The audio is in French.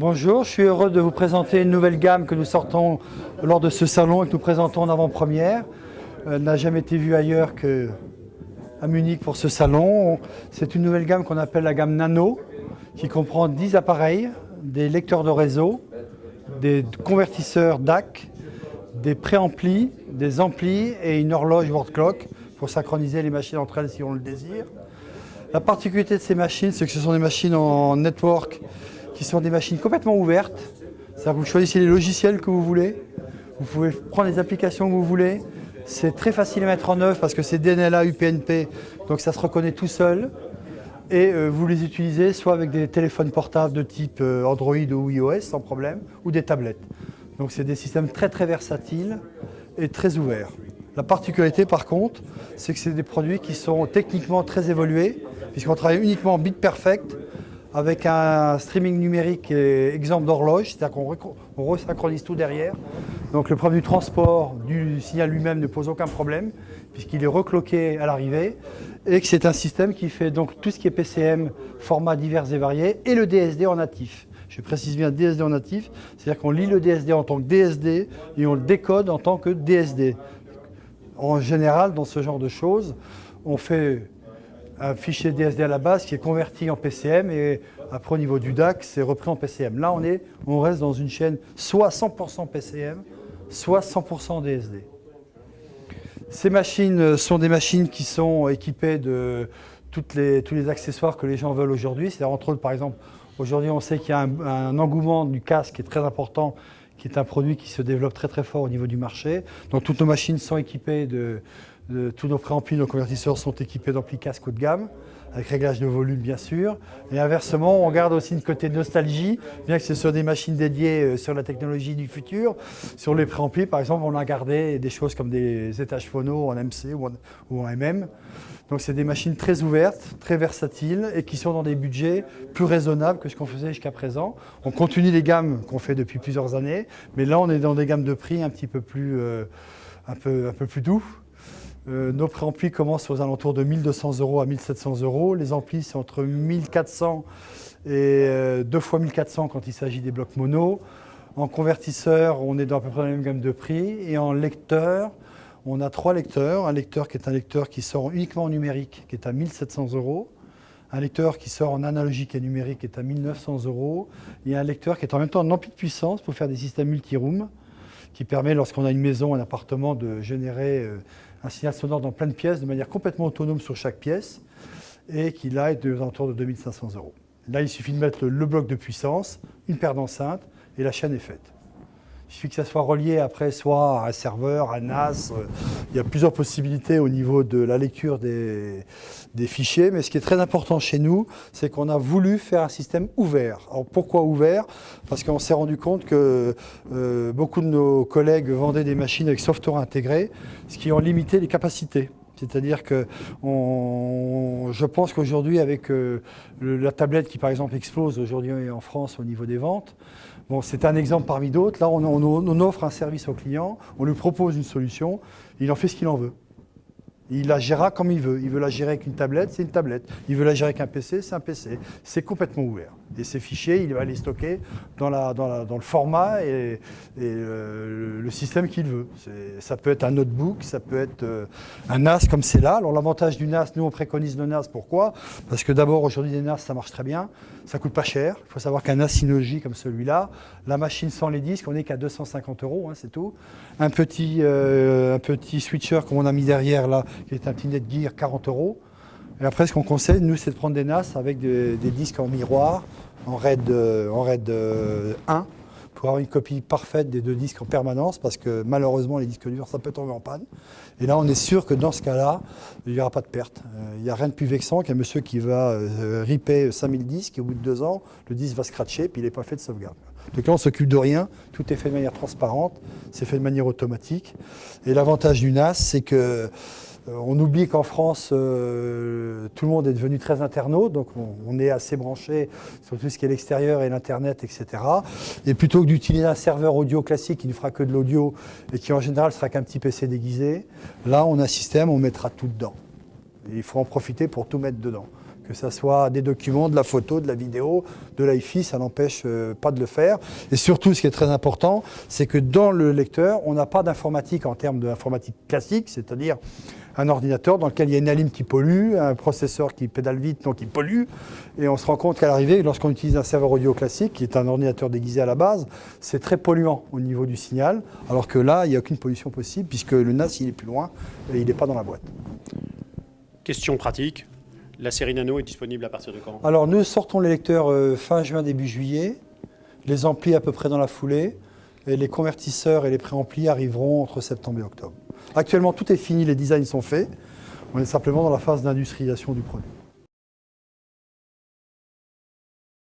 Bonjour, je suis heureux de vous présenter une nouvelle gamme que nous sortons lors de ce salon et que nous présentons en avant-première. Elle n'a jamais été vue ailleurs qu'à Munich pour ce salon. C'est une nouvelle gamme qu'on appelle la gamme Nano, qui comprend 10 appareils, des lecteurs de réseau, des convertisseurs DAC, des préamplis, des amplis et une horloge World Clock pour synchroniser les machines entre elles si on le désire. La particularité de ces machines, c'est que ce sont des machines en network qui sont des machines complètement ouvertes. C'est-à-dire que vous choisissez les logiciels que vous voulez, vous pouvez prendre les applications que vous voulez. C'est très facile à mettre en œuvre parce que c'est DNLA, UPnP, donc ça se reconnaît tout seul. Et vous les utilisez soit avec des téléphones portables de type Android ou iOS sans problème, ou des tablettes. Donc c'est des systèmes très très versatiles et très ouverts. La particularité par contre, c'est que c'est des produits qui sont techniquement très évolués, puisqu'on travaille uniquement en bit perfect, avec un streaming numérique et exemple d'horloge, c'est-à-dire qu'on resynchronise tout derrière. Donc le problème du transport du signal lui-même ne pose aucun problème, puisqu'il est recloqué à l'arrivée, et que c'est un système qui fait donc tout ce qui est PCM, formats divers et variés, et le DSD en natif. Je précise bien DSD en natif, c'est-à-dire qu'on lit le DSD en tant que DSD et on le décode en tant que DSD. En général, dans ce genre de choses, on fait un fichier DSD à la base qui est converti en PCM et après au niveau du DAC, c'est repris en PCM. Là, on reste dans une chaîne soit 100% PCM, soit 100% DSD. Ces machines sont des machines qui sont équipées de tous les accessoires que les gens veulent aujourd'hui. C'est-à-dire, entre autres, par exemple, aujourd'hui, on sait qu'il y a un engouement du casque qui est très important, qui est un produit qui se développe très très fort au niveau du marché. Donc toutes nos machines sont équipées tous nos préamplis, nos convertisseurs sont équipés d'amplis casque haut de gamme, avec réglage de volume bien sûr. Et inversement, on garde aussi une côté nostalgie, bien que ce soit des machines dédiées sur la technologie du futur. Sur les préamplis, par exemple, on a gardé des choses comme des étages phono en MC ou en MM. Donc c'est des machines très ouvertes, très versatiles et qui sont dans des budgets plus raisonnables que ce qu'on faisait jusqu'à présent. On continue les gammes qu'on fait depuis plusieurs années, mais là on est dans des gammes de prix un petit peu plus, un peu plus doux. Nos préamplis commencent aux alentours de 1200 € à 1700 €. Les amplis, c'est entre 1400 et 2 fois 1400 quand il s'agit des blocs mono. En convertisseur, on est dans à peu près la même gamme de prix. Et en lecteur, on a 3 lecteurs. Un lecteur qui est un lecteur qui sort uniquement en numérique, qui est à 1700 €. Un lecteur qui sort en analogique et numérique, qui est à 1900 €. Et un lecteur qui est en même temps en ampli de puissance pour faire des systèmes multi-room, qui permet, lorsqu'on a une maison, un appartement, de générer un signal sonore dans plein de pièces de manière complètement autonome sur chaque pièce et qui là est aux alentours de 2500 €. Là, il suffit de mettre le bloc de puissance, une paire d'enceintes et la chaîne est faite. Il suffit que ça soit relié après soit à un serveur, à un NAS. Il y a plusieurs possibilités au niveau de la lecture des fichiers. Mais ce qui est très important chez nous, c'est qu'on a voulu faire un système ouvert. Alors pourquoi ouvert? Parce qu'on s'est rendu compte que beaucoup de nos collègues vendaient des machines avec software intégré, ce qui ont limité les capacités. C'est-à-dire que je pense qu'aujourd'hui, avec la tablette qui, par exemple, explose aujourd'hui en France au niveau des ventes, bon, c'est un exemple parmi d'autres. Là, on offre un service au client, on lui propose une solution, il en fait ce qu'il en veut. Il la gérera comme il veut. Il veut la gérer avec une tablette, c'est une tablette. Il veut la gérer avec un PC, c'est un PC. C'est complètement ouvert. Et ces fichiers, il va les stocker dans le format et le système qu'il veut. Ça peut être un notebook, ça peut être un NAS comme c'est là. Alors l'avantage du NAS, nous on préconise le NAS. Pourquoi? Parce que d'abord, aujourd'hui, les NAS, ça marche très bien. Ça coûte pas cher. Il faut savoir qu'un NAS Synology comme celui-là, la machine sans les disques, on n'est qu'à 250 €, hein, c'est tout. Un petit switcher comme on a mis derrière là, qui est un petit Netgear, 40 €. Et après, ce qu'on conseille, nous, c'est de prendre des NAS avec des disques en miroir, en RAID 1, pour avoir une copie parfaite des 2 disques en permanence, parce que malheureusement, les disques durs, ça peut tomber en panne. Et là, on est sûr que dans ce cas-là, il n'y aura pas de perte. Il n'y a rien de plus vexant qu'un monsieur qui va ripper 5000 disques, et au bout de 2 ans, le disque va scratcher, puis il n'est pas fait de sauvegarde. Donc là, on ne s'occupe de rien, tout est fait de manière transparente, c'est fait de manière automatique. Et l'avantage du NAS, c'est que on oublie qu'en France, tout le monde est devenu très internaute, donc on est assez branché sur tout ce qui est l'extérieur et l'Internet, etc. Et plutôt que d'utiliser un serveur audio classique qui ne fera que de l'audio et qui en général sera qu'un petit PC déguisé, là on a un système, on mettra tout dedans. Et il faut en profiter pour tout mettre dedans. Que ça soit des documents, de la photo, de la vidéo, de l'iFi, ça n'empêche pas de le faire. Et surtout, ce qui est très important, c'est que dans le lecteur, on n'a pas d'informatique en termes d'informatique classique, c'est-à-dire un ordinateur dans lequel il y a une alim qui pollue, un processeur qui pédale vite, donc qui pollue. Et on se rend compte qu'à l'arrivée, lorsqu'on utilise un serveur audio classique, qui est un ordinateur déguisé à la base, c'est très polluant au niveau du signal, alors que là, il n'y a aucune pollution possible, puisque le NAS, il est plus loin et il n'est pas dans la boîte. Question pratique, la série Nano est disponible à partir de quand? Alors, nous sortons les lecteurs fin juin, début juillet, les amplis à peu près dans la foulée, et les convertisseurs et les préamplis arriveront entre septembre et octobre. Actuellement, tout est fini, les designs sont faits. On est simplement dans la phase d'industrialisation du produit.